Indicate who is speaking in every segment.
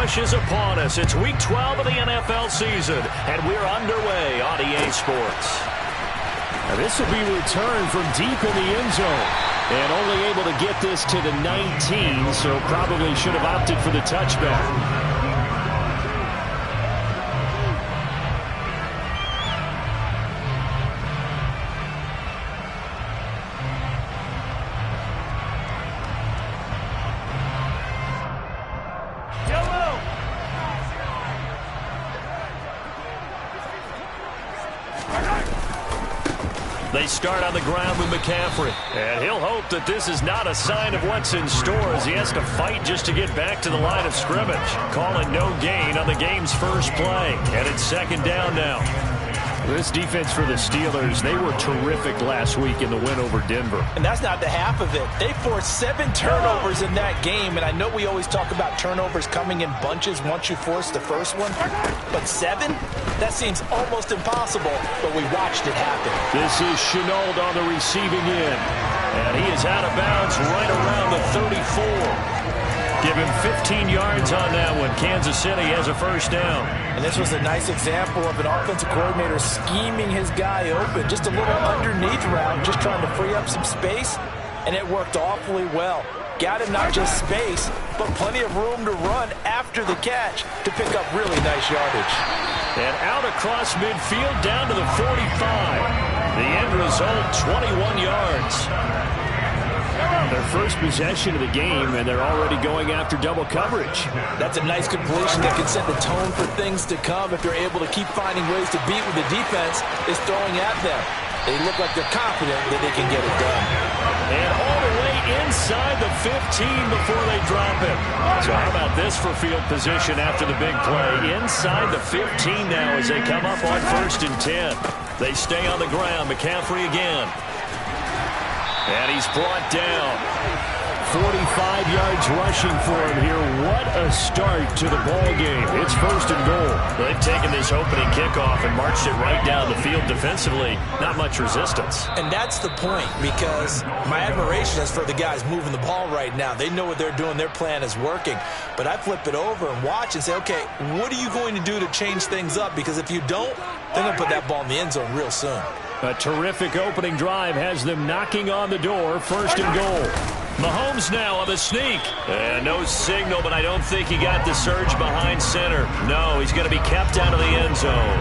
Speaker 1: rush is upon us. It's Week 12 of the NFL season, and we're underway on EA Sports.
Speaker 2: Now this will be returned from deep in the end zone. And only able to get this to the 19, so probably should have opted for the touchback.
Speaker 1: They start on the ground with McCaffrey. And he'll hope that this is not a sign of what's in store as he has to fight just to get back to the line of scrimmage. Calling no gain on the game's first play. And it's second down now.
Speaker 2: This defense for the Steelers, they were terrific last week in the win over Denver.
Speaker 3: And that's not the half of it. They forced 7 turnovers in that game, and I know we always talk about turnovers coming in bunches once you force the first one, but 7? That seems almost impossible, but we watched it happen.
Speaker 2: This is Shenault on the receiving end,
Speaker 1: and he is out of bounds right around the 34. Give him 15 yards on that one. Kansas City has a first down.
Speaker 3: And this was a nice example of an offensive coordinator scheming his guy open. Just a little underneath route, just trying to free up some space, and it worked awfully well. Got him not just space, but plenty of room to run after the catch to pick up really nice yardage.
Speaker 1: And out across midfield down to the 45. The end result, 21 yards.
Speaker 2: Their first possession of the game, and they're already going after double coverage.
Speaker 3: That's a nice completion that can set the tone for things to come if they're able to keep finding ways to beat what the defense is throwing at them. They look like they're confident that they can get it done.
Speaker 1: And all the way inside the 15 before they drop it. So how about this for field position after the big play? Inside the 15 now as they come up on 1st and 10. They stay on the ground. McCaffrey again. And he's brought down.
Speaker 2: 45 yards rushing for him here. What a start to the ball game. It's 1st and goal.
Speaker 1: They've taken this opening kickoff and marched it right down the field defensively. Not much resistance.
Speaker 3: And that's the point, because my admiration is for the guys moving the ball right now. They know what they're doing. Their plan is working. But I flip it over and watch and say, okay, what are you going to do to change things up? Because if you don't, they're going to put that ball in the end zone real soon.
Speaker 2: A terrific opening drive has them knocking on the door. 1st and goal.
Speaker 1: Mahomes now on the sneak. And no signal, but I don't think he got the surge behind center. No, he's going to be kept out of the end zone.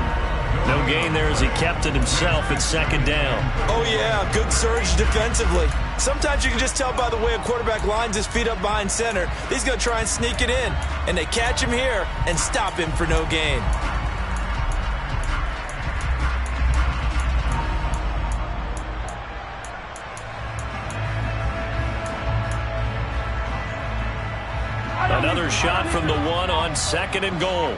Speaker 1: No gain there as he kept it himself at 2nd down.
Speaker 3: Oh, yeah, good surge defensively. Sometimes you can just tell by the way a quarterback lines his feet up behind center. He's going to try and sneak it in. And they catch him here and stop him for no gain.
Speaker 1: Another shot from the 1 on 2nd and goal.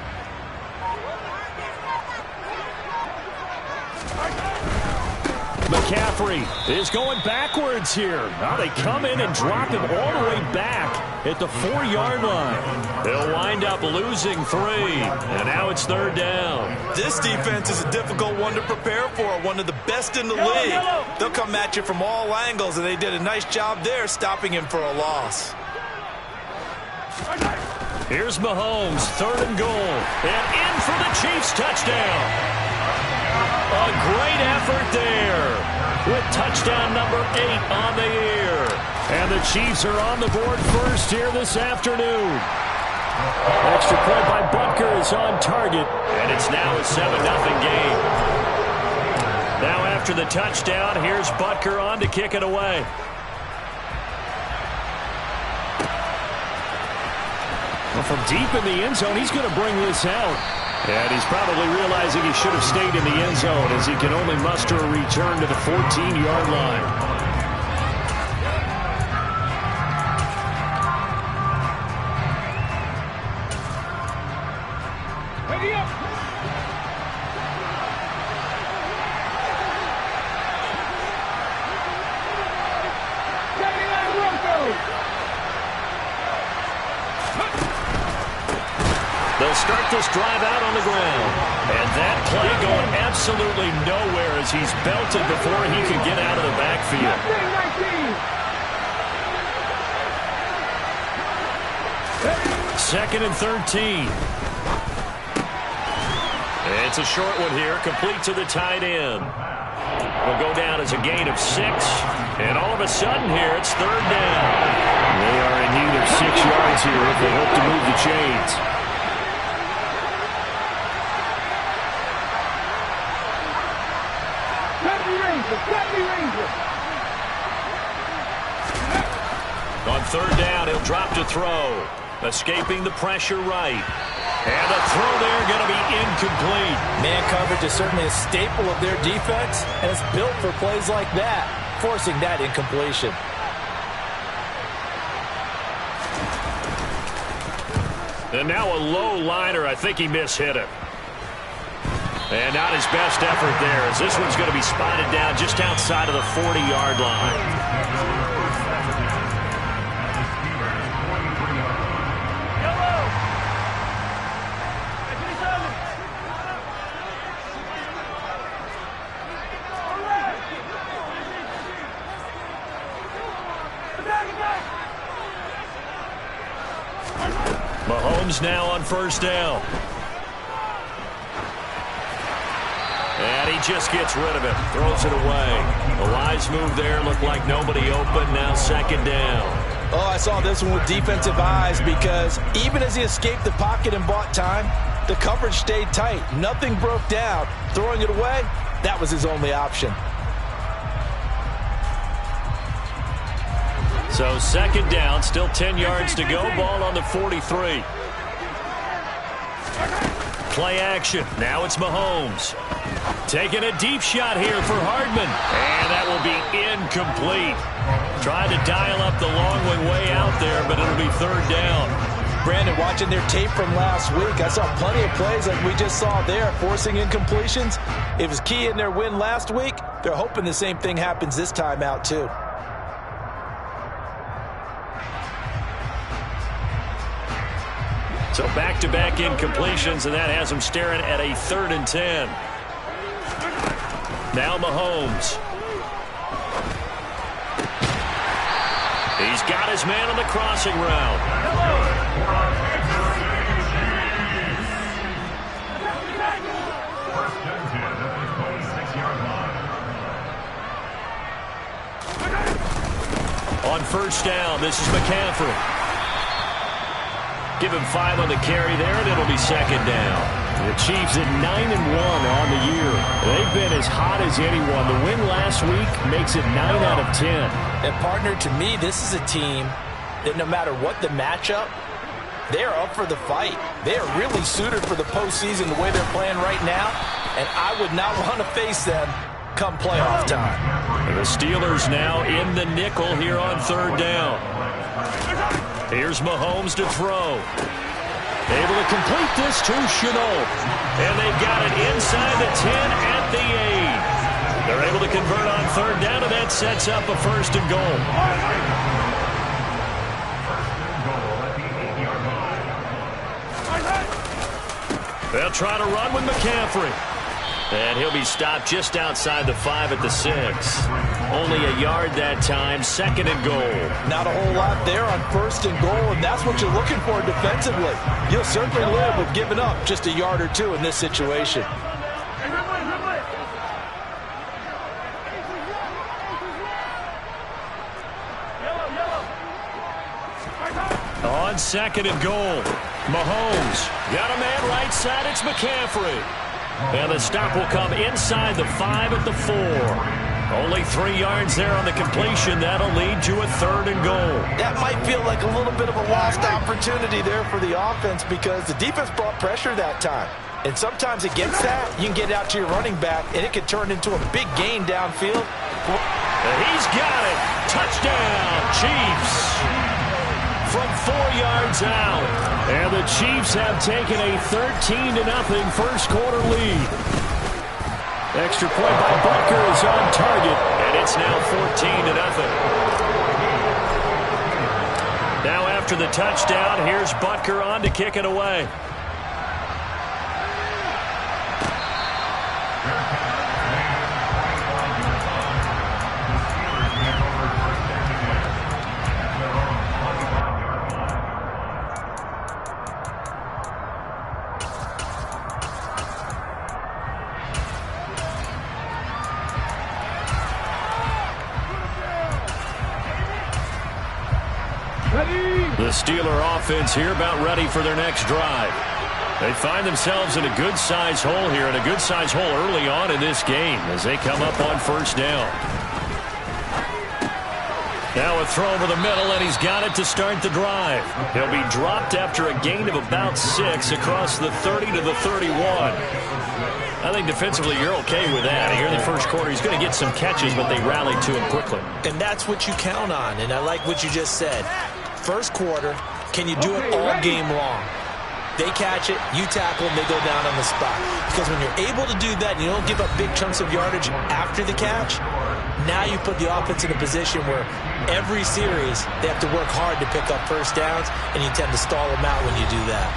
Speaker 2: McCaffrey is going backwards here. Now they come in and drop him all the way back at the 4-yard line.
Speaker 1: They'll wind up losing 3. And now it's 3rd down.
Speaker 3: This defense is a difficult one to prepare for. One of the best in the league. They'll come at you from all angles, and they did a nice job there stopping him for a loss.
Speaker 1: Here's Mahomes, 3rd and goal. And in for the Chiefs touchdown. A great effort there with touchdown number 8 on the year.
Speaker 2: And the Chiefs are on the board first here this afternoon. Extra point by Butker is on target.
Speaker 1: And it's now a 7-0 game. Now after the touchdown, here's Butker on to kick it away.
Speaker 2: Well, from deep in the end zone, he's going to bring this out.
Speaker 1: And he's probably realizing he should have stayed in the end zone as he can only muster a return to the 14-yard line. They'll start this drive out on the ground. And that play going absolutely nowhere as he's belted before he could get out of the backfield. 2nd and 13. It's a short one here, complete to the tight end. Will go down as a gain of 6. And all of a sudden here, it's 3rd down.
Speaker 2: They are in need of 6 yards here if they hope to move the chains.
Speaker 1: On 3rd down, he'll drop to throw. Escaping the pressure right. And the throw there going to be incomplete.
Speaker 3: Man coverage is certainly a staple of their defense, and it's built for plays like that, forcing that incompletion.
Speaker 1: And now a low liner. I think he mishit it. And not his best effort there, as this one's going to be spotted down just outside of the 40-yard line. Mahomes now on 1st down. And he just gets rid of it. Throws it away. A wise move there. Looked like nobody open. Now 2nd down.
Speaker 3: Oh, I saw this one with defensive eyes because even as he escaped the pocket and bought time, the coverage stayed tight. Nothing broke down. Throwing it away, that was his only option.
Speaker 1: So 2nd down, still 10 yards to go. Ball on the 43. Play action. Now it's Mahomes. Taking a deep shot here for Hardman. And that will be incomplete. Trying to dial up the long one way out there, but it'll be 3rd down.
Speaker 3: Brandon, watching their tape from last week, I saw plenty of plays like we just saw there, forcing incompletions. It was key in their win last week. They're hoping the same thing happens this time out, too.
Speaker 1: So back-to-back incompletions, and that has him staring at a 3rd and 10. Now Mahomes. He's got his man on the crossing route. On 1st down, this is McCaffrey. Give him 5 on the carry there, and it'll be 2nd down.
Speaker 2: The Chiefs at 9-1 on the year. They've been as hot as anyone. The win last week makes it 9 out of 10.
Speaker 3: And partner, to me, this is a team that no matter what the matchup, they're up for the fight. They are really suited for the postseason the way they're playing right now, and I would not want to face them come playoff time.
Speaker 1: And the Steelers now in the nickel here on 3rd down. Here's Mahomes to throw. Able to complete this to Shenault. And they've got it inside the 10 at the 8. They're able to convert on 3rd down, and that sets up a 1st and goal. They'll try to run with McCaffrey. And he'll be stopped just outside the 5 at the 6. Only a yard that time, 2nd and goal.
Speaker 3: Not a whole lot there on 1st and goal, and that's what you're looking for defensively. You'll certainly live with giving up just a yard or 2 in this situation.
Speaker 1: On 2nd and goal, Mahomes got a man right side. It's McCaffrey. And the stop will come inside the 5 at the 4. Only 3 yards there on the completion. That'll lead to a 3rd and goal.
Speaker 3: That might feel like a little bit of a lost opportunity there for the offense because the defense brought pressure that time. And sometimes against that, you can get out to your running back, and it can turn into a big gain downfield.
Speaker 1: And he's got it. Touchdown, Chiefs. From 4 yards out.
Speaker 2: And the Chiefs have taken a 13-0 first quarter lead. Extra point by Butker is on target.
Speaker 1: And it's now 14-0. Now after the touchdown, here's Butker on to kick it away. The Steeler offense here about ready for their next drive. They find themselves in a good-sized hole here, and a good-sized hole early on in this game as they come up on first down. Now a throw over the middle, and he's got it to start the drive. He'll be dropped after a gain of about 6 across the 30 to the 31. I think defensively you're okay with that. Here in the first quarter, he's going to get some catches, but they rallied to him quickly.
Speaker 3: And that's what you count on, and I like what you just said. First quarter, can you do it all game long? They catch it, you tackle them, they go down on the spot. Because when you're able to do that and you don't give up big chunks of yardage after the catch, now you put the offense in a position where every series they have to work hard to pick up first downs, and you tend to stall them out when you do that.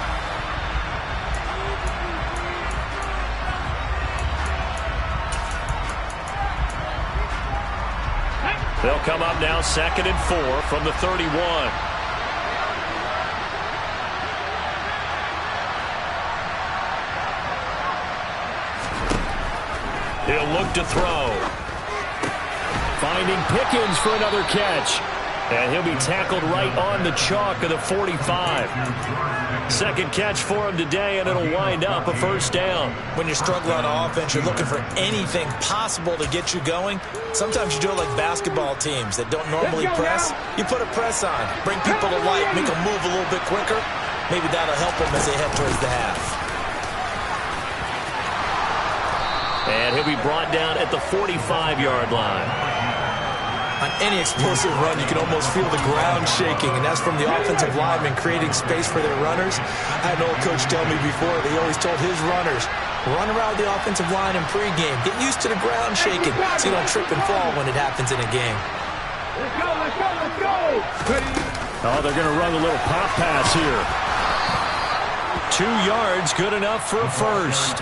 Speaker 1: They'll come up now 2nd and 4 from the 31. He'll look to throw. Finding Pickens for another catch. And he'll be tackled right on the chalk of the 45. Second catch for him today, and it'll wind up a first down.
Speaker 3: When you struggle on offense, you're looking for anything possible to get you going. Sometimes you do it like basketball teams that don't normally press. You put a press on, bring people to life, make them move a little bit quicker. Maybe that'll help them as they head towards the half.
Speaker 1: And he'll be brought down at the 45-yard line.
Speaker 3: On any explosive run, you can almost feel the ground shaking, and that's from the offensive linemen creating space for their runners. I had an old coach tell me before, he always told his runners, run around the offensive line in pregame. Get used to the ground shaking so you don't trip and fall when it happens in a game.
Speaker 2: Let's go, let's go, let's go!
Speaker 1: Oh, they're going to run a little pop pass here. 2 yards, good enough for a first.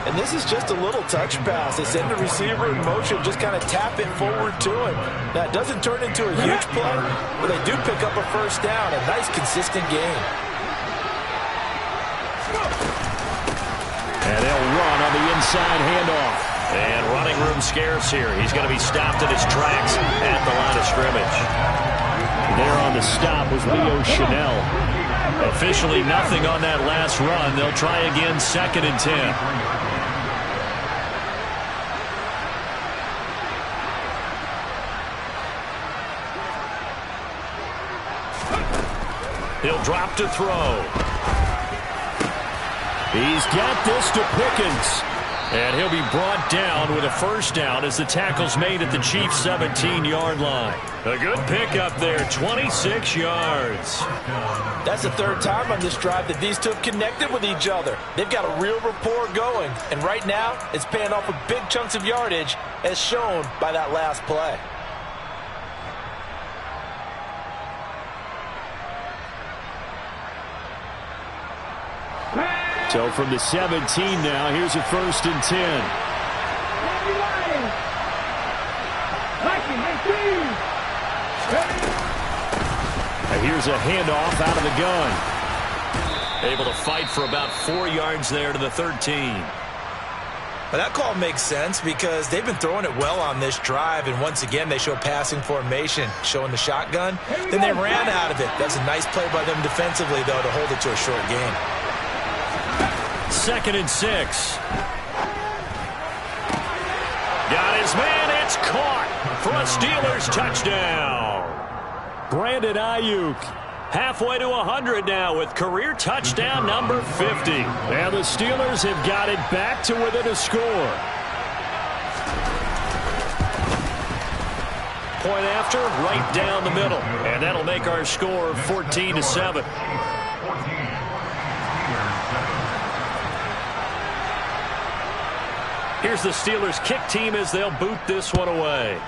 Speaker 3: And this is just a little touch pass. They send the receiver in motion, just kind of tap it forward to him. Now, it doesn't turn into a huge play, but they do pick up a first down. A nice, consistent game.
Speaker 1: And they'll run on the inside handoff. And running room scarce here. He's going to be stopped in his tracks at the line of scrimmage. There on the stop was Leo Chanel. Officially nothing on that last run. They'll try again, 2nd and 10. He'll drop to throw. He's got this to Pickens. And he'll be brought down with a first down as the tackle's made at the Chiefs' 17-yard line. A good pickup there, 26 yards.
Speaker 3: That's the 3rd time on this drive that these two have connected with each other. They've got a real rapport going. And right now, it's paying off with big chunks of yardage, as shown by that last play.
Speaker 1: So from the 17 now, here's a 1st and 10. And here's a handoff out of the gun. Able to fight for about 4 yards there to the 13.
Speaker 3: But that call makes sense because they've been throwing it well on this drive, and once again they show passing formation, showing the shotgun. Then they ran out of it. That's a nice play by them defensively, though, to hold it to a short game.
Speaker 1: 2nd and 6. Got his man. It's caught for a Steelers touchdown. Brandon Ayuk halfway to 100 now with career touchdown number 50. And the Steelers have got it back to within a score. Point after, right down the middle. And that'll make our score 14-7. Here's the Steelers kick team as they'll boot this one away.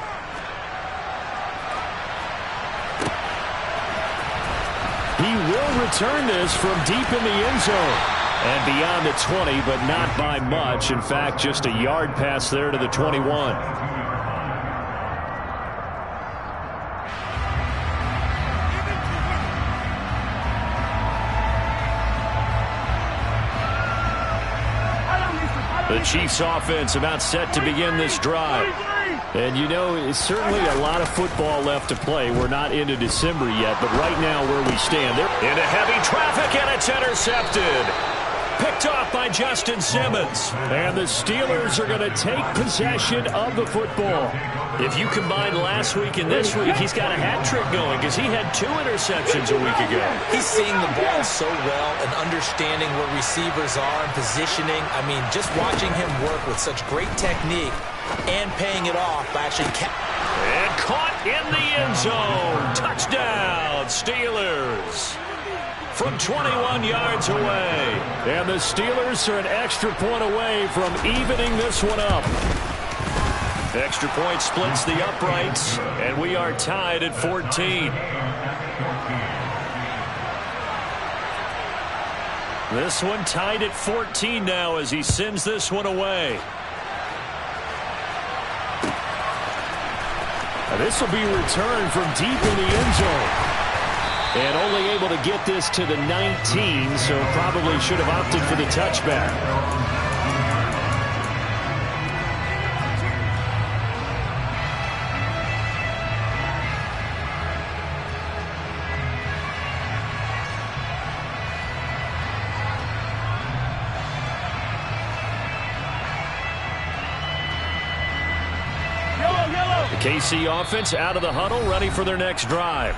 Speaker 1: He will return this from deep in the end zone. And beyond the 20, but not by much. In fact, just a yard pass there to the 21. The Chiefs offense about set to begin this drive.
Speaker 2: And you know, it's certainly a lot of football left to play. We're not into December yet, but right now where we stand, they're
Speaker 1: into heavy traffic, and it's intercepted. Picked off by Justin Simmons.
Speaker 2: And the Steelers are going to take possession of the football.
Speaker 1: If you combine last week and this week, he's got a hat trick going because he had 2 interceptions a week ago.
Speaker 3: He's seeing the ball so well and understanding where receivers are and positioning. I mean, just watching him work with such great technique and paying it off by actually
Speaker 1: and caught in the end zone. Touchdown, Steelers. From 21 yards away.
Speaker 2: And the Steelers are an extra point away from evening this one up.
Speaker 1: Extra point splits the uprights, and we are tied at 14. This one tied at 14 now as he sends this one away.
Speaker 2: Now this will be returned from deep in the end zone. And only able to get this to the 19, so probably should have opted for the touchback.
Speaker 1: The KC offense out of the huddle, ready for their next drive.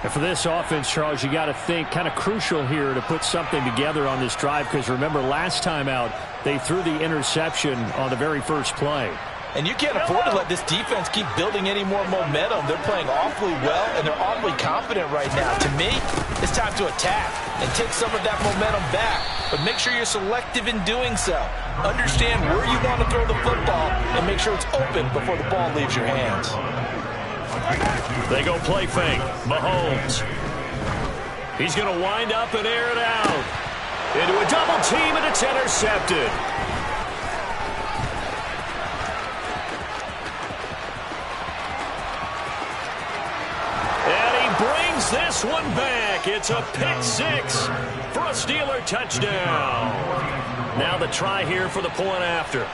Speaker 2: And for this offense, Charles, you got to think kind of crucial here to put something together on this drive because remember last time out they threw the interception on the very first play.
Speaker 3: And you can't afford to let this defense keep building any more momentum. They're playing awfully well, and they're awfully confident right now. To me, it's time to attack and take some of that momentum back. But make sure you're selective in doing so. Understand where you want to throw the football and make sure it's open before the ball leaves your hands.
Speaker 1: They go play fake. Mahomes. He's going to wind up and air it out. Into a double team, and it's intercepted. And he brings this one back. It's a pick 6 for a Steeler touchdown. Now the try here for the point after.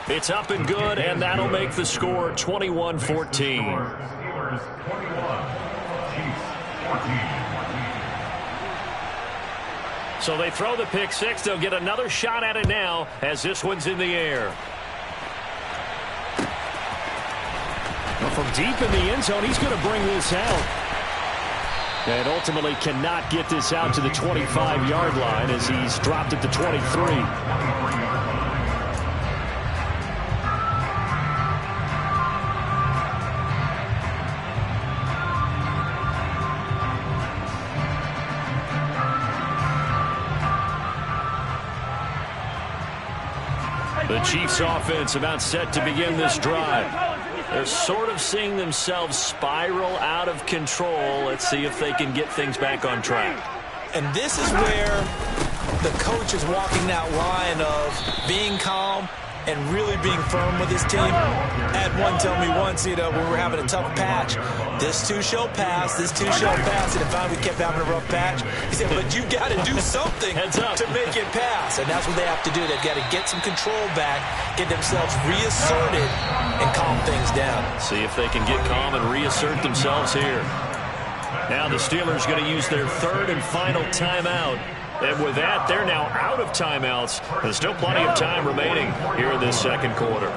Speaker 1: It's up and good, and that'll make the score 21-14. So they throw the pick 6. They'll get another shot at it now as this one's in the air.
Speaker 2: Well, from deep in the end zone, he's going to bring this out. And ultimately cannot get this out to the 25-yard line as he's dropped it to 23.
Speaker 1: The Chiefs offense about set to begin this drive. They're sort of seeing themselves spiral out of control. Let's see if they can get things back on track.
Speaker 3: And this is where the coach is walking that line of being calm and really being firm with his team. I had one tell me once, when we're having a tough patch, this too shall pass, this too shall pass. And if finally we kept having a rough patch, he said, but you got to do something to make it pass. And that's what they have to do. They've got to get some control back, get themselves reasserted, and calm things down.
Speaker 1: See if they can get calm and reassert themselves here. Now the Steelers going to use their third and final timeout. And with that, they're now out of timeouts. There's still plenty of time remaining here in this second quarter.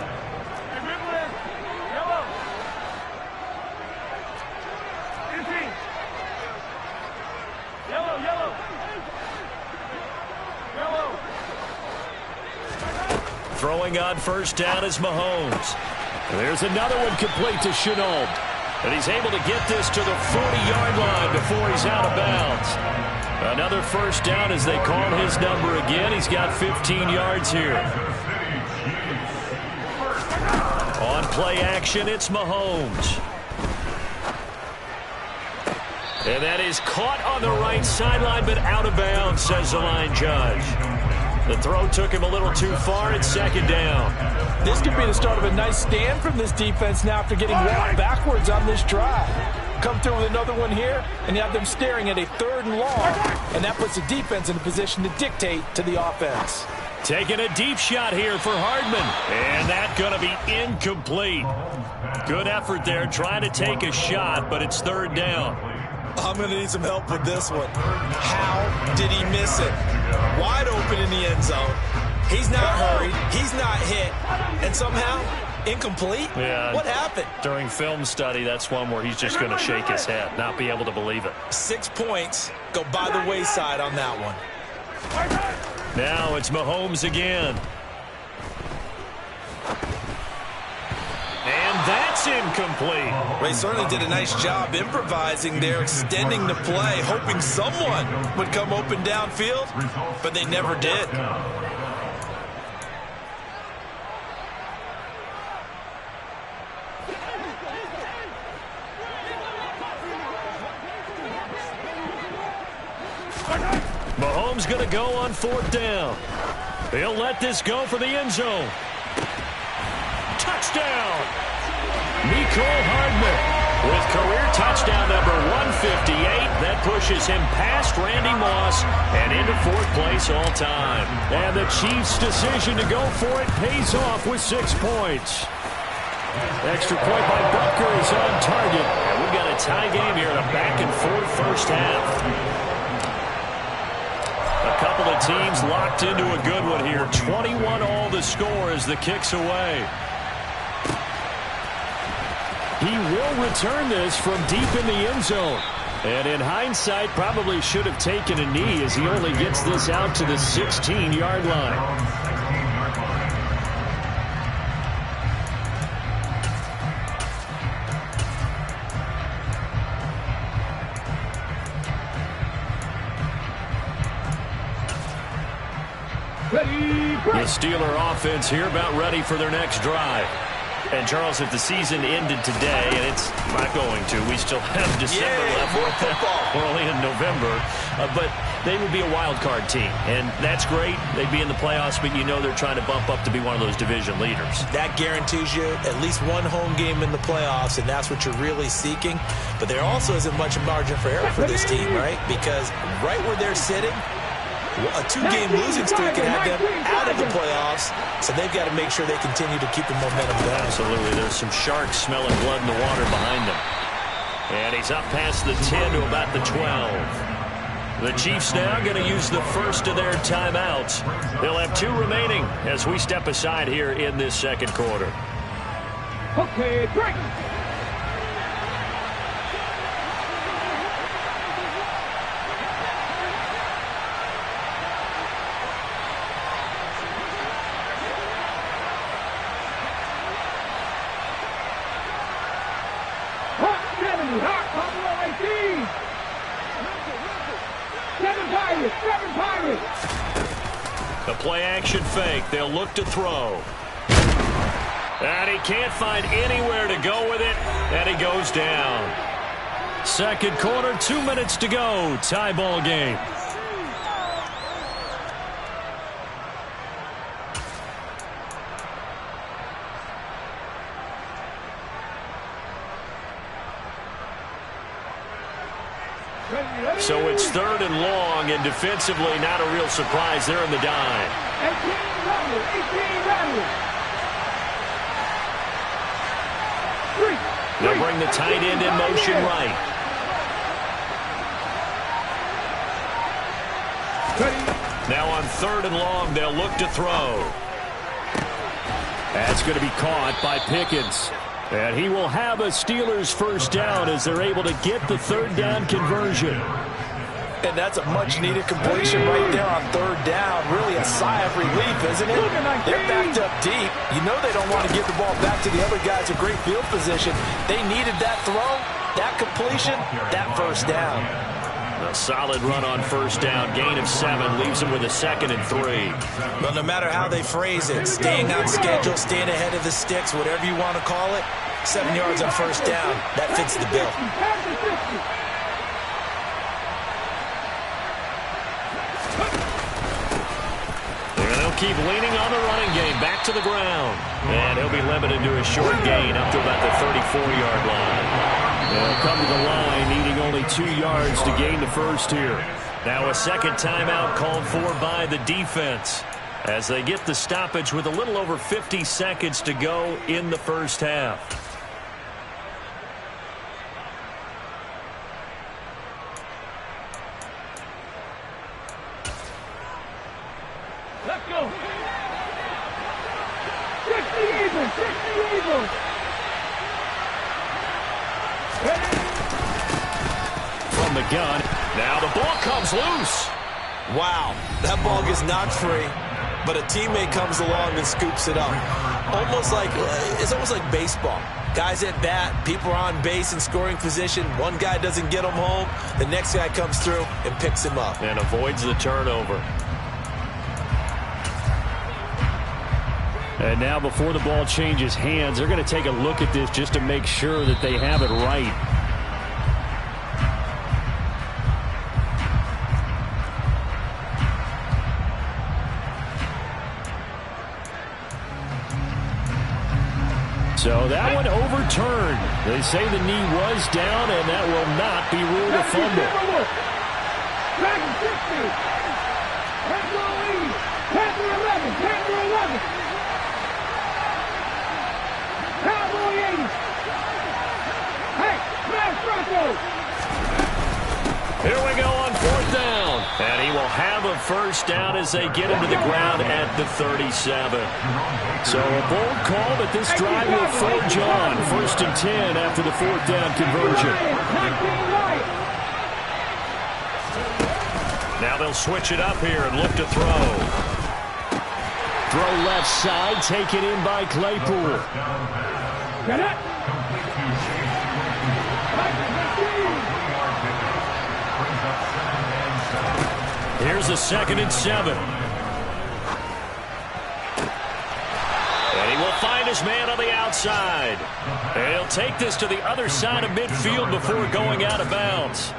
Speaker 1: Throwing on first down is Mahomes.
Speaker 2: There's another one complete to Shenault.
Speaker 1: And he's able to get this to the 40-yard line before he's out of bounds. Another first down as they call his number again. He's got 15 yards here. On play action, it's Mahomes. And that is caught on the right sideline, but out of bounds, says the line judge. The throw took him a little too far. It's second down.
Speaker 3: This could be the start of a nice stand from this defense now after getting walked backwards on this drive. Come through with another one here, and you have them staring at a 3rd and long, and that puts the defense in a position to dictate to the offense.
Speaker 1: Taking a deep shot here for Hardman. And that's going to be incomplete. Good effort there trying to take a shot, but it's third down.
Speaker 3: I'm going to need some help with this one. How did he miss it? Wide open in the end zone. He's not hurried. He's not hit. And somehow, incomplete?
Speaker 1: Yeah.
Speaker 3: What happened?
Speaker 1: During film study, that's one where he's just going to shake his head, not be able to believe it. 6
Speaker 3: points go by the wayside on that one.
Speaker 1: Now it's Mahomes again. And that's incomplete.
Speaker 3: They certainly did a nice job improvising there, extending the play, hoping someone would come open downfield, but they never did.
Speaker 1: Mahomes going to go on fourth down. He'll let this go for the end zone. Touchdown! Mecole Hardman with career touchdown number 158. That pushes him past Randy Moss and into fourth place all time. And the Chiefs' decision to go for it pays off with 6 points. Extra point by Butker is on target. And we've got a tie game here in a back-and-forth first half. A couple of teams locked into a good one here. 21 all the score as the kick's away. He will return this from deep in the end zone. And in hindsight, probably should have taken a knee as he only gets this out to the 16-yard line. The Steeler offense here about ready for their next drive. And, Charles, if the season ended today, and it's not going to, we still have December left. We're only in November. But they would be a wild card team. And that's great. They'd be in the playoffs, but you know they're trying to bump up to be one of those division leaders.
Speaker 3: That guarantees you at least one home game in the playoffs, and that's what you're really seeking. But there also isn't much margin for error for this team, right? Because right where they're sitting, a 2-game losing streak can have them out of the playoffs, so they've got to make sure they continue to keep the momentum going.
Speaker 1: Absolutely. There's some sharks smelling blood in the water behind them. And he's up past the 10 to about the 12. The Chiefs now going to use the first of their timeouts. They'll have 2 remaining as we step aside here in this second quarter.
Speaker 4: Okay, break.
Speaker 1: The play-action fake. They'll look to throw. And he can't find anywhere to go with it, and he goes down. Second quarter, 2 minutes to go. Tie ball game. So it's third and long, and defensively not a real surprise. They're in the dime.
Speaker 4: 18
Speaker 1: They'll bring the tight end in motion right. Now on third and long, they'll look to throw. That's going to be caught by Pickens. And he will have a Steelers first down as they're able to get the third down conversion.
Speaker 3: And that's a much-needed completion right there on third down. Really a sigh of relief, isn't it? They're backed up deep. You know they don't want to give the ball back to the other guys in great field position. They needed that throw, that completion, that first down.
Speaker 1: A solid run on first down. Gain of 7 leaves them with a 2nd and 3.
Speaker 3: But no matter how they phrase it, staying on schedule, staying ahead of the sticks, whatever you want to call it, 7 yards on first down, that fits the bill.
Speaker 1: And they'll keep leaning on the running game. Back to the ground. And he'll be limited to a short gain up to about the 34-yard line. They'll come to the line, needing only 2 yards to gain the first here. Now a second timeout called for by the defense. as they get the stoppage with a little over 50 seconds to go in the first half.
Speaker 4: Let's go. 60 Eagles, 60 Eagles.
Speaker 1: From the gun. Now the ball comes loose.
Speaker 3: Wow, that ball gets knocked free, but a teammate comes along and scoops it up. It's almost like baseball. Guys at bat, people are on base in scoring position. One guy doesn't get him home. The next guy comes through and picks him up.
Speaker 1: And avoids the turnover. And now before the ball changes hands, they're going to take a look at this just to make sure that they have it right. So that one overturned. They say the knee was down, and that will not be ruled a fumble.
Speaker 4: Dragon 60. Panther lead. Panther 11. Panther 11. Cowboy 80. Hey, smash Broncos.
Speaker 1: Here we go on fourth down. And he will have a first down as they get him to the ground at the 37. So a bold call, but this drive will forge on. 1st and 10 after the fourth down conversion. Now they'll switch it up here and look to throw. Throw left side, taken in by Claypool.
Speaker 4: Get it.
Speaker 1: Here's a 2nd and 7. And he will find his man on the outside. And he'll take this to the other side of midfield before going out of bounds.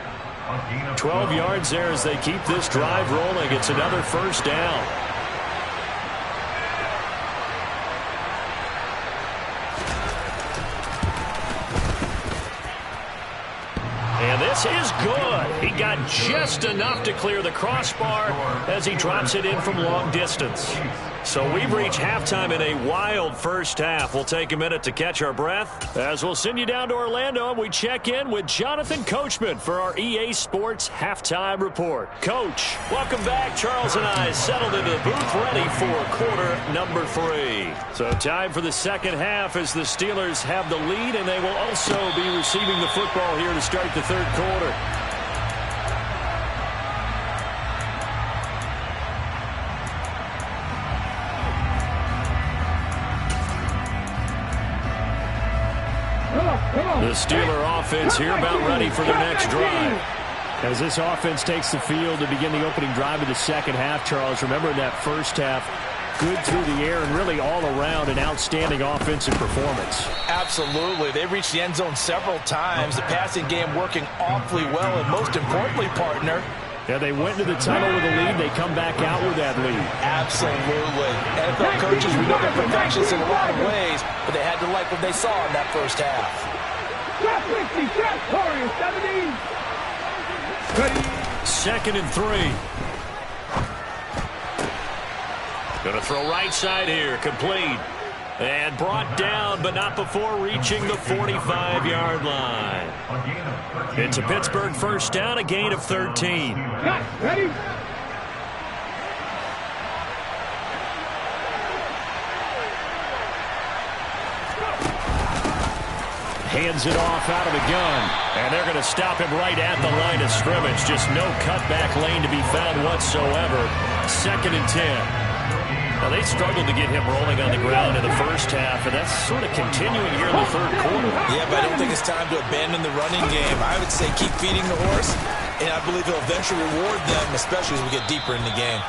Speaker 1: 12 yards there as they keep this drive rolling. It's another first down. And this is good. He got just enough to clear the crossbar as he drops it in from long distance. So we've reached halftime in a wild first half. We'll take a minute to catch our breath as we'll send you down to Orlando and we check in with Jonathan Coachman for our EA Sports Halftime Report. Coach, welcome back. Charles and I settled into the booth ready for quarter number 3. So time for the second half as the Steelers have the lead, and they will also be receiving the football here to start the third quarter. The Steeler offense here about ready for their next drive. As this offense takes the field to begin the opening drive of the second half, Charles, remember in that first half, good through the air and really all around an outstanding offensive performance.
Speaker 3: Absolutely. They reached the end zone several times. The passing game working awfully well, and most importantly, partner,
Speaker 1: yeah, they went to the tunnel with a lead. They come back out with that lead.
Speaker 3: Absolutely. NFL coaches, we know they're perfectionists in a lot of ways, but they had to like what they saw in that first half.
Speaker 4: Shot 60, shot Corey,
Speaker 1: 2nd
Speaker 4: 70.
Speaker 1: and 3. Going to throw right side here, complete. And brought down, but not before reaching the 45-yard line. It's a Pittsburgh first down, a gain of 13.
Speaker 4: Shot, ready?
Speaker 1: Hands it off out of the gun. And they're going to stop him right at the line of scrimmage. Just no cutback lane to be found whatsoever. 2nd and 10. Now, they struggled to get him rolling on the ground in the first half, and that's sort of continuing here in the third quarter.
Speaker 3: Yeah, but I don't think it's time to abandon the running game. I would say keep feeding the horse, and I believe he'll eventually reward them, especially as we get deeper in the game.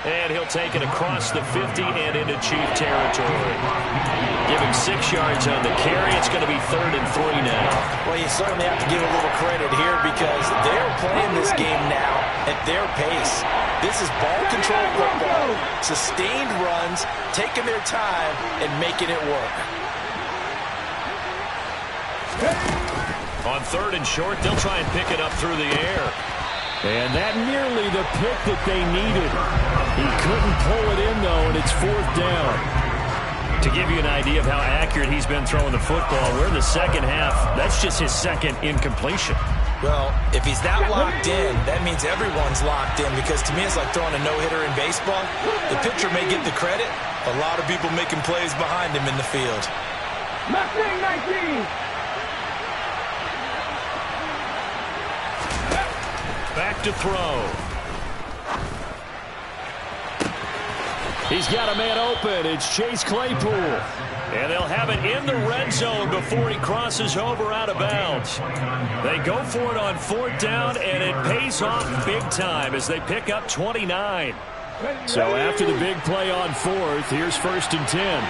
Speaker 1: And he'll take it across the 50 and into Chief territory. Giving 6 yards on the carry. It's going to be 3rd and 3 now.
Speaker 3: Well, you certainly have to give a little credit here because they're playing this game now at their pace. This is ball control football, sustained runs, taking their time and making it work.
Speaker 1: On 3rd and short, they'll try and pick it up through the air. And that nearly the pick that they needed.
Speaker 2: He couldn't pull it in, though, and it's 4th down.
Speaker 1: To give you an idea of how accurate he's been throwing the football, we're in the second half. That's just his second incompletion.
Speaker 3: Well, if he's that locked in, that means everyone's locked in, because to me it's like throwing a no-hitter in baseball. The pitcher may get the credit. A lot of people making plays behind him in the field.
Speaker 4: Mustang 19.
Speaker 1: Back to throw.
Speaker 2: He's got a man open. It's Chase Claypool.
Speaker 1: And they'll have it in the red zone before he crosses over out of bounds. They go for it on 4th down, and it pays off big time as they pick up 29.
Speaker 2: So after the big play on 4th, here's 1st and 10.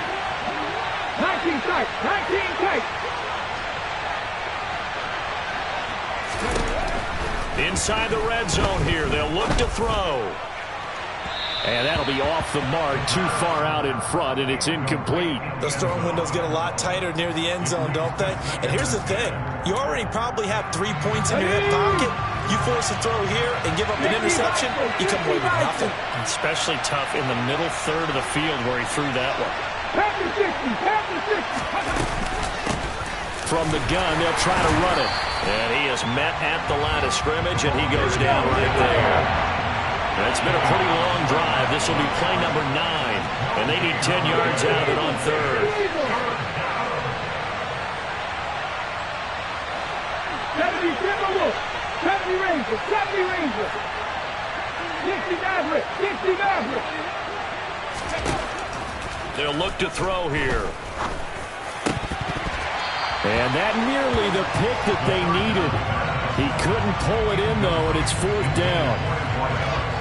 Speaker 4: 19 tight. 19 tight.
Speaker 1: Inside the red zone here, they'll look to throw.
Speaker 2: And that'll be off the mark, too far out in front, and it's incomplete.
Speaker 3: Those throwing windows get a lot tighter near the end zone, don't they? And here's the thing. You already probably have 3 points in your hip pocket. You force a throw here and give up an interception, you come away with nothing.
Speaker 1: Especially tough in the middle third of the field where he threw that one.
Speaker 4: Pass the 60. Pass the 60.
Speaker 2: From the gun, they'll try to run it.
Speaker 1: And he is met at the line of scrimmage, and he goes down right there. It's been a pretty long drive. This will be play number 9, and they need 10 yards out of it on 3rd.
Speaker 4: 70 Timberwolves. 70 Rangers. 70 Rangers. 60 Mavericks. 60 Mavericks.
Speaker 1: They'll look to throw here.
Speaker 2: And that nearly the pick that they needed. He couldn't pull it in, though, and it's 4th down.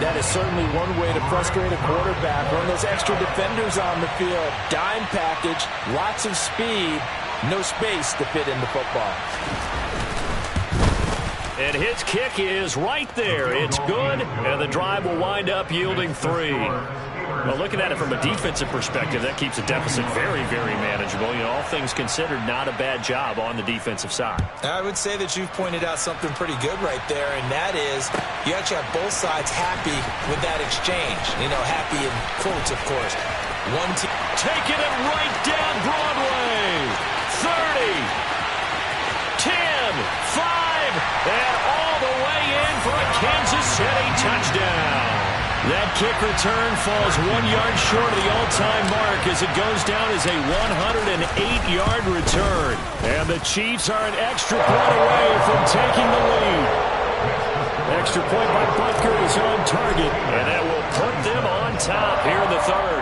Speaker 3: That is certainly one way to frustrate a quarterback. Run those extra defenders on the field. Dime package, lots of speed, no space to fit in the football.
Speaker 1: And his kick is right there. It's good, and the drive will wind up yielding 3. Well, looking at it from a defensive perspective, that keeps the deficit very, very manageable. You know, all things considered, not a bad job on the defensive side.
Speaker 3: I would say that you've pointed out something pretty good right there, and that is you actually have both sides happy with that exchange. You know, happy in quotes, of course. One team
Speaker 1: taking it right down Broadway. 30, 10, 5, and all the way in for a Kansas City touchdown. That kick return falls 1 yard short of the all-time mark as it goes down as a 108-yard return. And the Chiefs are an extra point away from taking the lead. Extra point by Butker is on target, and that will put them on top here in the 3rd.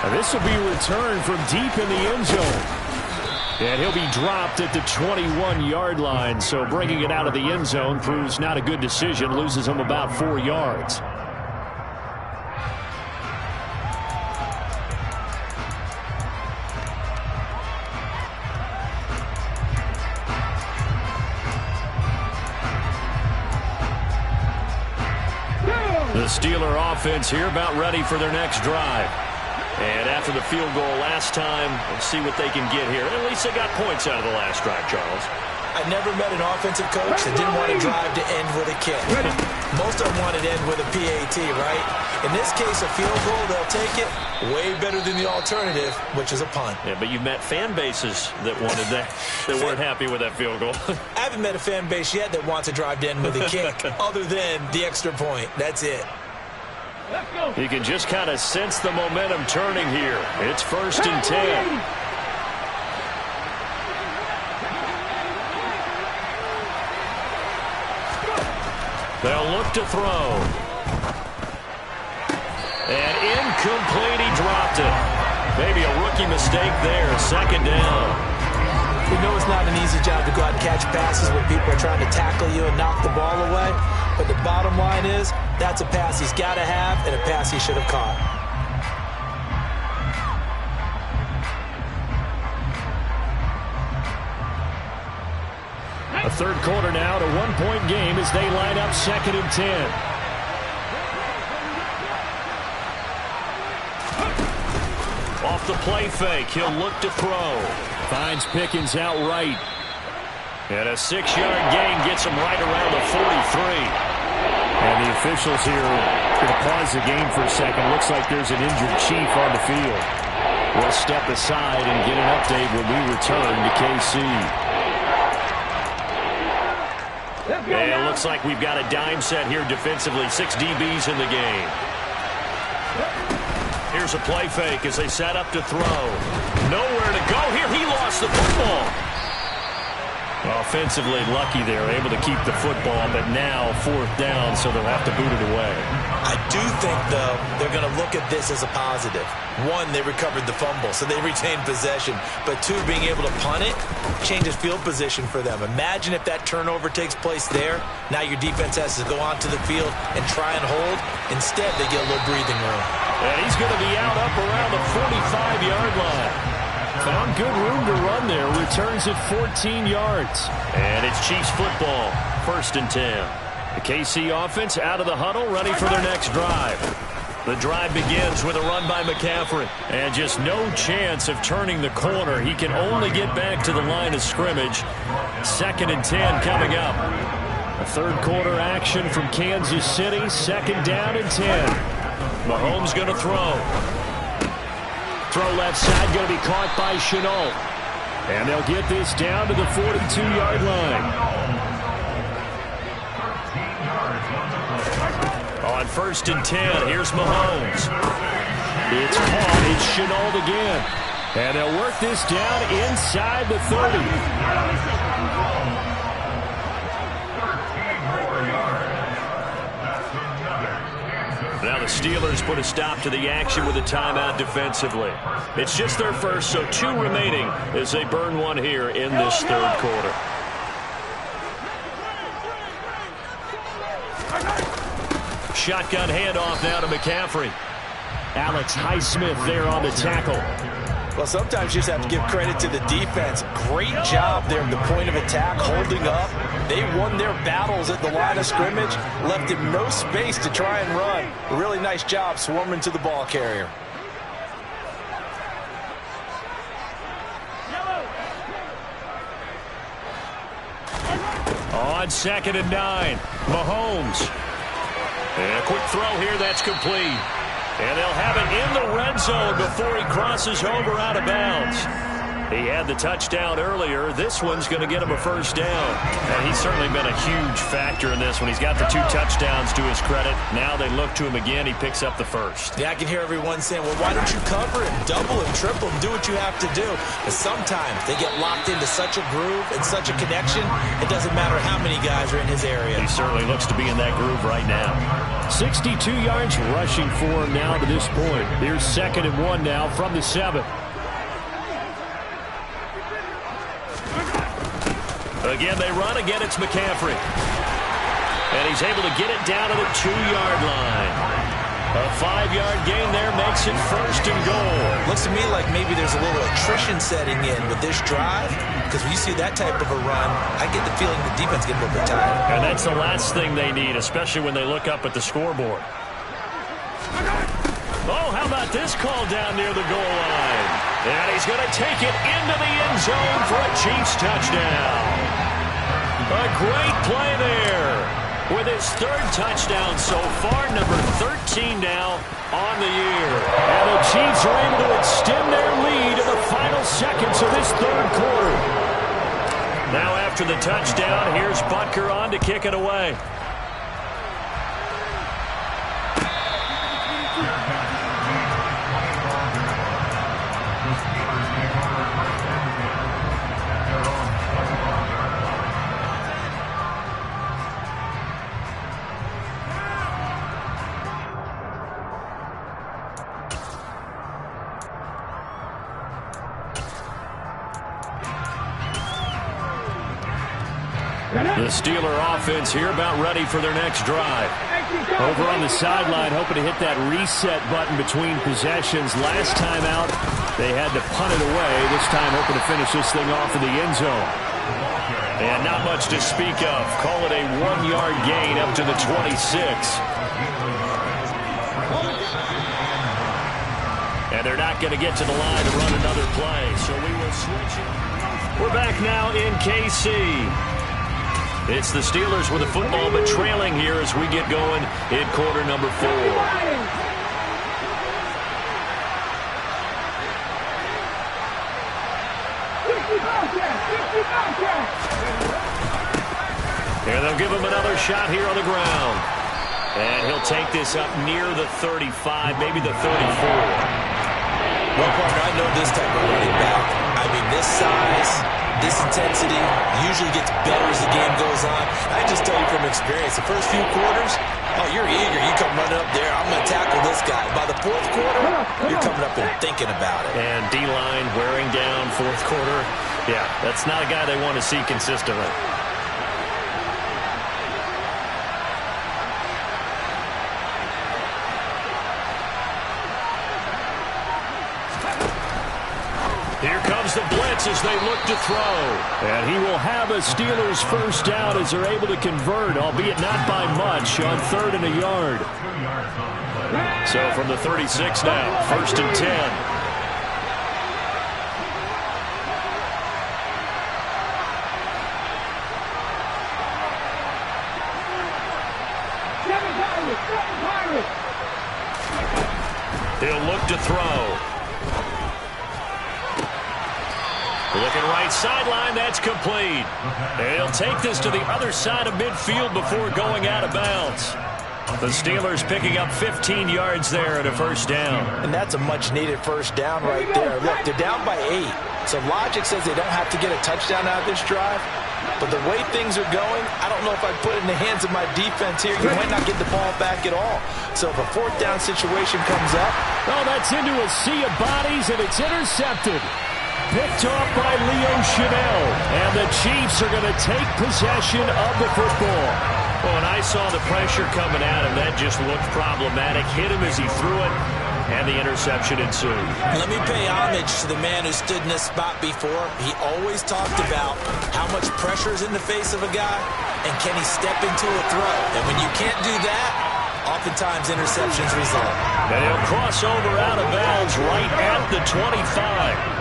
Speaker 2: And this will be returned from deep in the end zone. And he'll be dropped at the 21-yard line, so bringing it out of the end zone proves not a good decision, loses him about 4 yards.
Speaker 1: The Steeler offense here about ready for their next drive. And after the field goal last time, we'll see what they can get here. At least they got points out of the last drive, Charles.
Speaker 3: I never met an offensive coach that didn't want to drive to end with a kick. Most of them wanted to end with a PAT, right? In this case, a field goal, they'll take it. Way better than the alternative, which is a punt.
Speaker 1: Yeah, but you've met fan bases that wanted that, that weren't happy with that field goal.
Speaker 3: I haven't met a fan base yet that wants to drive to end with a kick other than the extra point. That's it.
Speaker 1: You can just kind of sense the momentum turning here. It's 1st and 10. They'll look to throw. And incomplete, he dropped it. Maybe a rookie mistake there. 2nd down.
Speaker 3: We know it's not an easy job to go out and catch passes when people are trying to tackle you and knock the ball away. But the bottom line is, that's a pass he's got to have and a pass he should have caught.
Speaker 2: A 3rd quarter now to 1-point game as they line up 2nd and 10.
Speaker 1: Off the play fake, he'll look to throw.
Speaker 2: Finds Pickens outright.
Speaker 1: And a 6-yard gain gets him right around the 43.
Speaker 2: And the officials here going to pause the game for a second. Looks like there's an injured Chief on the field.
Speaker 1: We'll step aside and get an update when we return to KC. And it looks like we've got a dime set here defensively. 6 DBs in the game. Here's a play fake as they set up to throw. Nowhere to go here. He lost the football. Offensively lucky there, able to keep the football, but now 4th down, so they'll have to boot it away.
Speaker 3: I do think, though, they're going to look at this as a positive. 1, they recovered the fumble, so they retained possession. But 2, being able to punt it changes field position for them. Imagine if that turnover takes place there. Now your defense has to go onto the field and try and hold. Instead, they get a little breathing room.
Speaker 1: And he's going to be out up around the 45-yard line. Found good room to run there. Returns at 14 yards. And it's Chiefs football. 1st and 10. The KC offense out of the huddle, ready for their next drive. The drive begins with a run by McCaffrey. And just no chance of turning the corner. He can only get back to the line of scrimmage. 2nd and 10 coming up. A 3rd quarter action from Kansas City. 2nd down and 10. Mahomes going to throw. Throw left side, going to be caught by Shenault. And they'll get this down to the 42-yard line. On 1st and 10, here's Mahomes. It's caught. It's Shenault again. And they'll work this down inside the 30. Now the Steelers put a stop to the action with a timeout defensively. It's just their first, so 2 remaining as they burn one here in this 3rd quarter. Shotgun handoff now to McCaffrey. Alex Highsmith there on the tackle.
Speaker 3: Well, sometimes you just have to give credit to the defense. Great job there at the point of attack, holding up. They won their battles at the line of scrimmage, left him no space to try and run. A really nice job swarming to the ball carrier.
Speaker 1: On 2nd and 9, Mahomes. And a quick throw here, that's complete. And they'll have it in the red zone before he crosses over out of bounds. He had the touchdown earlier. This one's going to get him a 1st down. And he's certainly been a huge factor in this one. He's got the 2 touchdowns to his credit. Now they look to him again. He picks up the 1st.
Speaker 3: Yeah, I can hear everyone saying, well, why don't you cover him, double him, triple him, do what you have to do. But sometimes they get locked into such a groove and such a connection, it doesn't matter how many guys are in his area.
Speaker 1: He certainly looks to be in that groove right now.
Speaker 2: 62 yards rushing for him now to this point. Here's 2nd and 1 now from the 7.
Speaker 1: Again, they run. Again, it's McCaffrey. And he's able to get it down to the 2-yard line. A 5-yard gain there makes it 1st and goal.
Speaker 3: Looks to me like maybe there's a little attrition setting in with this drive, because when you see that type of a run, I get the feeling the defense gets a little bit tired.
Speaker 1: And that's the last thing they need, especially when they look up at the scoreboard. Oh, how about this call down near the goal line? And he's going to take it into the end zone for a Chiefs touchdown. A great play there with his 3rd touchdown so far, number 13 now on the year.
Speaker 2: And the Chiefs are able to extend their lead in the final seconds of this 3rd quarter.
Speaker 1: Now after the touchdown, here's Butker on to kick it away. The Steeler offense here about ready for their next drive.
Speaker 2: Over on the sideline, hoping to hit that reset button between possessions. Last time out, they had to punt it away. This time, hoping to finish this thing off in the end zone.
Speaker 1: And not much to speak of. Call it a 1-yard gain up to the 26. And they're not going to get to the line to run another play, so we will switch it. We're back now in KC. It's the Steelers with the football, but trailing here as we get going in quarter number 4. Here they'll give him another shot here on the ground. And he'll take this up near the 35, maybe the 34.
Speaker 3: Well, partner, I know this type of running back. I mean, this size, this intensity usually gets better as the game goes on. I just tell you from experience, the first few quarters, oh, you're eager. You come running up there, I'm going to tackle this guy. By the fourth quarter, you're coming up and thinking about it.
Speaker 1: And D-line wearing down fourth quarter. Yeah, that's not a guy they want to see consistently. Here comes the blitz as they look to throw.
Speaker 2: And he will have a Steelers first down as they're able to convert, albeit not by much, on 3rd and a yard.
Speaker 1: So from the 36 now, 1st and 10. He'll look to throw. Looking right sideline, that's complete. And he'll take this to the other side of midfield before going out of bounds. The Steelers picking up 15 yards there at a first down.
Speaker 3: And that's a much-needed first down right there. Look, they're down by 8. So logic says they don't have to get a touchdown out of this drive. But the way things are going, I don't know if I'd put it in the hands of my defense here. You might not get the ball back at all. So if a 4th down situation comes up.
Speaker 2: Oh, that's into a sea of bodies, and it's intercepted. Picked off by Leo Chanel. And the Chiefs are going to take possession of the football.
Speaker 1: Well, when I saw the pressure coming at him, that just looked problematic. Hit him as he threw it, and the interception ensued.
Speaker 3: Let me pay homage to the man who stood in this spot before. He always talked about how much pressure is in the face of a guy, and can he step into a throw. And when you can't do that, oftentimes interceptions result.
Speaker 1: And he'll cross over out of bounds right at the 25.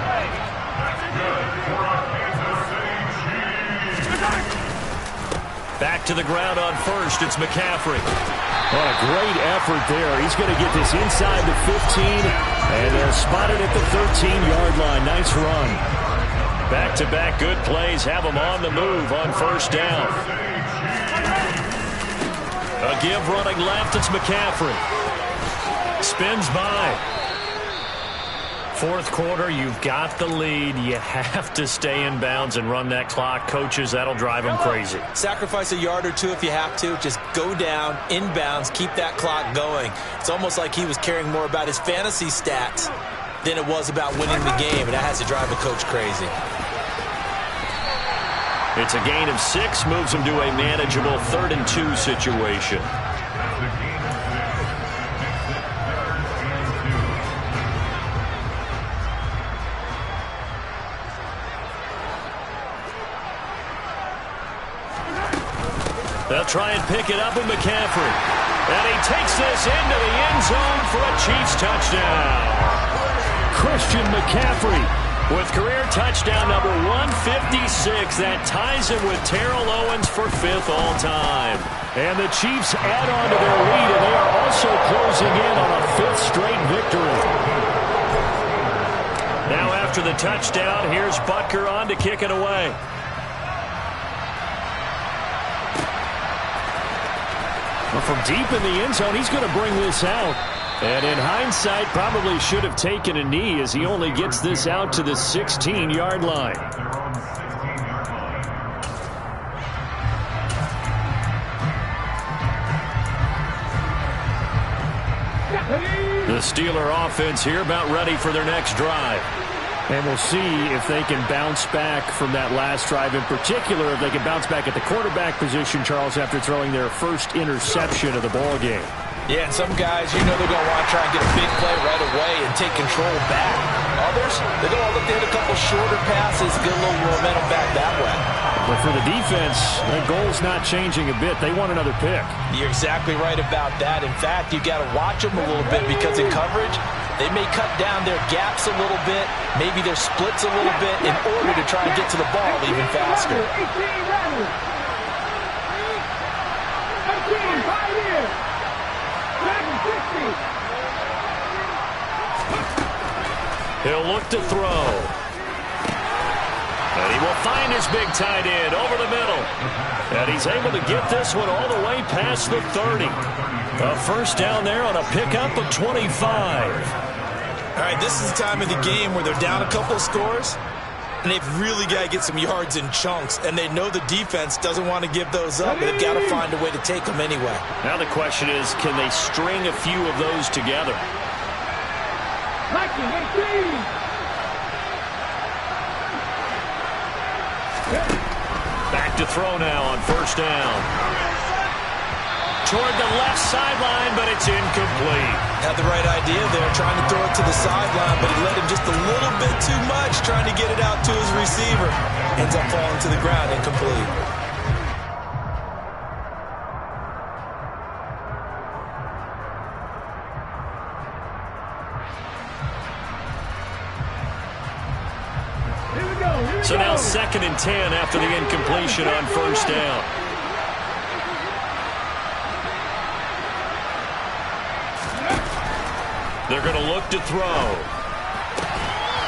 Speaker 1: Back to the ground on 1st. It's McCaffrey.
Speaker 2: What a great effort there. He's going to get this inside the 15, and they'll spot it at the 13-yard line. Nice run.
Speaker 1: Back-to-back good plays have them on the move on 1st down. A give running left. It's McCaffrey. Spins by. 4th quarter, you've got the lead. You have to stay in bounds and run that clock. Coaches, that'll drive them crazy.
Speaker 3: Sacrifice a yard or two if you have to. Just go down, in bounds, keep that clock going. It's almost like he was caring more about his fantasy stats than it was about winning the game, and that has to drive a coach crazy.
Speaker 1: It's a gain of 6, moves him to a manageable 3rd and 2 situation. They'll try and pick it up with McCaffrey. And he takes this into the end zone for a Chiefs touchdown.
Speaker 2: Christian McCaffrey
Speaker 1: with career touchdown number 156. That ties him with Terrell Owens for 5th all-time.
Speaker 2: And the Chiefs add on to their lead, and they are also closing in on a 5th straight victory.
Speaker 1: Now after the touchdown, here's Butker on to kick it away.
Speaker 2: From deep in the end zone, he's going to bring this out. And in hindsight, probably should have taken a knee as he only gets this out to the 16-yard line.
Speaker 1: The Steeler offense here about ready for their next drive.
Speaker 2: And we'll see if they can bounce back from that last drive. In particular, if they can bounce back at the quarterback position, Charles, after throwing their first interception of the ball game.
Speaker 3: Yeah, and some guys, you know they're going to want to try and get a big play right away and take control back. Others, they're going to look to hit a couple shorter passes, get a little momentum back that way.
Speaker 2: But for the defense, their goal's not changing a bit. They want another pick.
Speaker 3: You're exactly right about that. In fact, you got to watch them a little bit because in coverage, They may cut down their gaps a little bit, maybe their splits a little bit in order to try and get to the ball even faster.
Speaker 4: 18,
Speaker 2: He'll look to throw. And he will find his big tight end over the middle. And he's able to get this one all the way past the 30. A first down there on a pickup of 25.
Speaker 3: All right, this is the time of the game where they're down a couple of scores, and they've really got to get some yards in chunks, and they know the defense doesn't want to give those up, but they've got to find a way to take them anyway.
Speaker 2: Now the question is, can they string a few of those together?
Speaker 4: 18.
Speaker 2: Back to throw now on first down. Toward the left sideline, but it's incomplete.
Speaker 3: Had the right idea there, trying to throw it to the sideline, but he let him just a little bit too much, trying to get it out to his receiver. Ends up falling to the ground, incomplete.
Speaker 2: So now 2nd and 10 after the incompletion on first down. They're going to look to throw.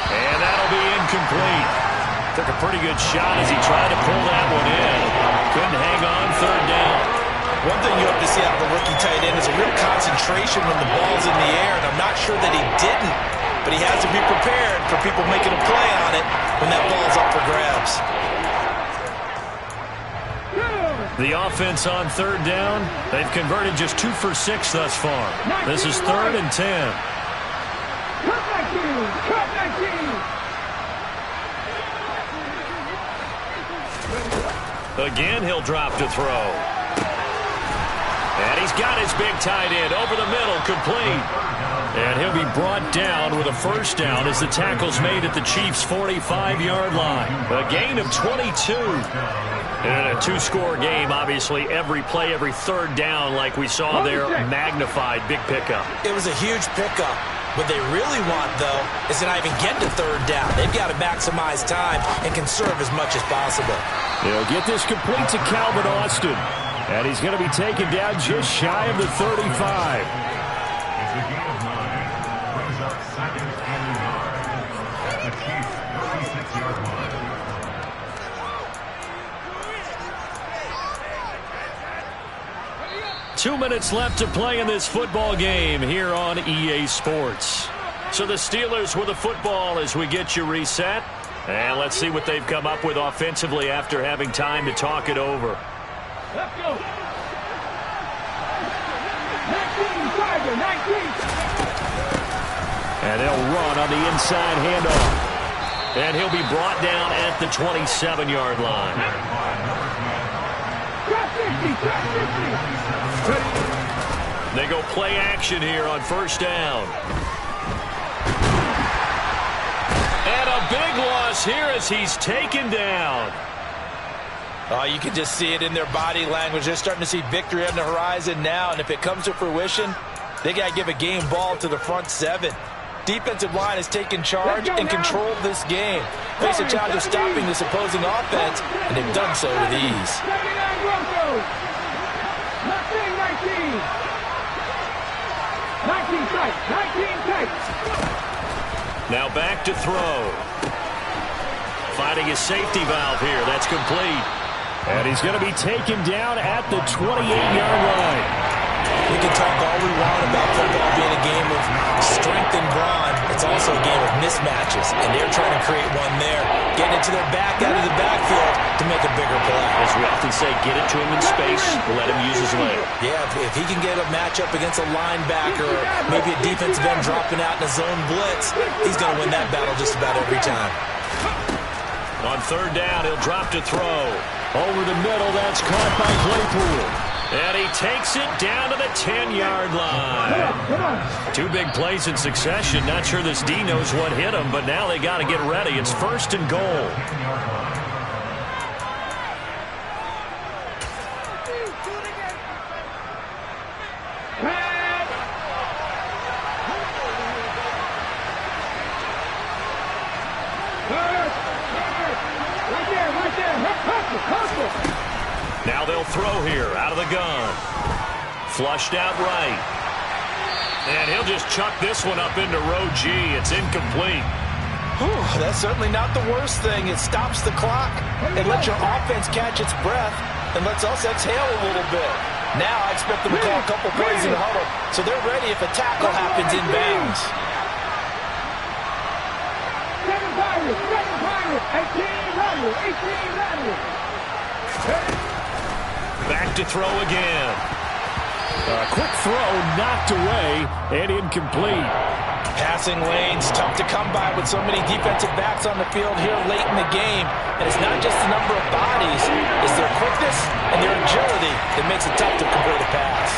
Speaker 2: And that'll be incomplete. Took a pretty good shot as he tried to pull that one in. Couldn't hang on, 3rd down.
Speaker 3: One thing you have to see out of the rookie tight end is a real concentration when the ball's in the air, and I'm not sure that he didn't, but he has to be prepared for people making a play on it when that ball's up for grabs.
Speaker 2: The offense on 3rd down, they've converted just 2 for 6 thus far. This is 3rd and 10.
Speaker 4: Cut 19. Cut 19.
Speaker 2: Again, he'll drop to throw. And he's got his big tight end over the middle, complete. And he'll be brought down with a first down as the tackle's made at the Chiefs' 45-yard line. A gain of 22. And a 2-score game, obviously, every play, every 3rd down, like we saw there, magnified, big pickup.
Speaker 3: It was a huge pickup. What they really want, though, is to not even get to 3rd down. They've got to maximize time and conserve as much as possible.
Speaker 2: They'll get this complete to Calvin Austin. And he's going to be taken down just shy of the 35. 2 minutes left to play in this football game here on EA Sports. So the Steelers with the football as we get you reset. And let's see what they've come up with offensively after having time to talk it over.
Speaker 4: Let's go. 19, Tiger, 19.
Speaker 2: And they'll run on the inside handoff. And he'll be brought down at the 27-yard line. They go play action here on first down. And a big loss here as he's taken down.
Speaker 3: Oh, you can just see it in their body language. They're starting to see victory on the horizon now, and if it comes to fruition, they got to give a game ball to the front 7. Defensive line has taken charge and controlled this game. Face a challenge of stopping this opposing offense, and they've done so with ease.
Speaker 4: 79 Broncos. 19 tight. 19 tight.
Speaker 2: Now back to throw. Finding his safety valve here. That's complete. And he's going to be taken down at the 28-yard line.
Speaker 3: We can talk all we want about football being a game of strength and brawn. It's also a game of mismatches, and they're trying to create one there. Getting it to their back out of the backfield to make a bigger play.
Speaker 2: As we often say, get it to him in space, let him use his leg.
Speaker 3: Yeah, if he can get a matchup against a linebacker or maybe a defensive end dropping out in a zone blitz, he's going to win that battle just about every time.
Speaker 2: On third down, he'll drop to throw. Over the middle, that's caught by Claypool. And he takes it down to the 10-yard line. Two big plays in succession. Not sure this D knows what hit him, but now they got to get ready. It's first and goal.
Speaker 1: Now they'll throw here out of the gun. Flushed out right. And he'll just chuck this one up into row G. It's incomplete.
Speaker 3: Whew, that's certainly not the worst thing. It stops the clock and lets your offense catch its breath and lets us exhale a little bit. Now I expect them to call a couple plays in the huddle, so they're ready if a tackle happens in bounds.
Speaker 4: 18
Speaker 1: Back to throw again.
Speaker 2: A quick throw knocked away and incomplete.
Speaker 3: Passing lanes, tough to come by with so many defensive backs on the field here late in the game. And it's not just the number of bodies, it's their quickness and their agility that makes it tough to complete a pass.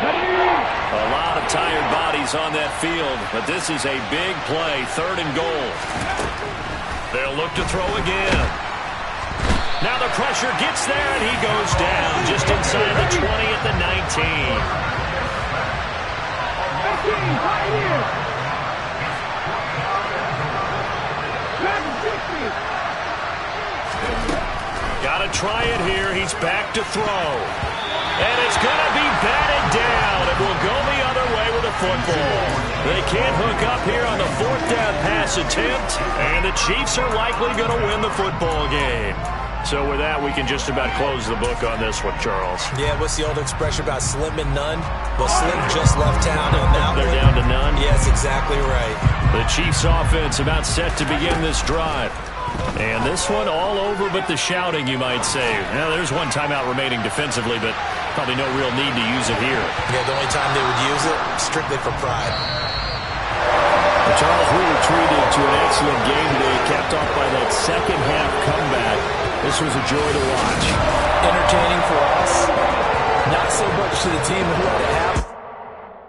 Speaker 1: A lot of tired bodies on that field, but this is a big play, 3rd and goal. They'll look to throw again. Now the pressure gets there, and he goes down just inside the 20 at the 19. Got to try it here. He's back to throw. And it's going to be batted down. It will go the other way with the football. They can't hook up here on the 4th down pass attempt, and the Chiefs are likely going to win the football game. So with that, we can just about close the book on this one, Charles.
Speaker 3: Yeah, what's the old expression about slim and none? Well, Slim just left town on that
Speaker 1: They're
Speaker 3: one.
Speaker 1: down to none?
Speaker 3: Yes, exactly right.
Speaker 1: The Chiefs offense about set to begin this drive. And this one all over but the shouting, you might say. Now, there's one timeout remaining defensively, but probably no real need to use it here.
Speaker 3: Yeah, the only time they would use it, strictly for pride.
Speaker 2: Well, Charles, we were treated to an excellent game today, capped off by that second-half comeback. This was a joy to watch.
Speaker 3: Entertaining for us. Not so much to the team who had to have